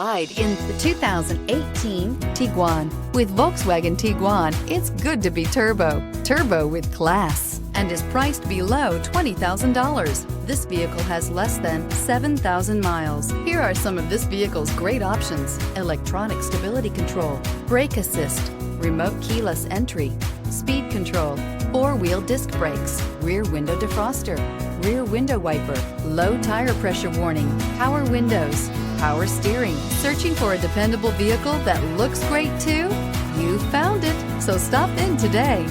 Ride in the 2018 Tiguan. With Volkswagen Tiguan, it's good to be turbo. Turbo with class, and is priced below $20,000. This vehicle has less than 7,000 miles. Here are some of this vehicle's great options: electronic stability control, brake assist, remote keyless entry, speed control, four-wheel disc brakes, rear window defroster, rear window wiper, low tire pressure warning, power windows, power steering. Searching for a dependable vehicle that looks great too? You found it, so stop in today.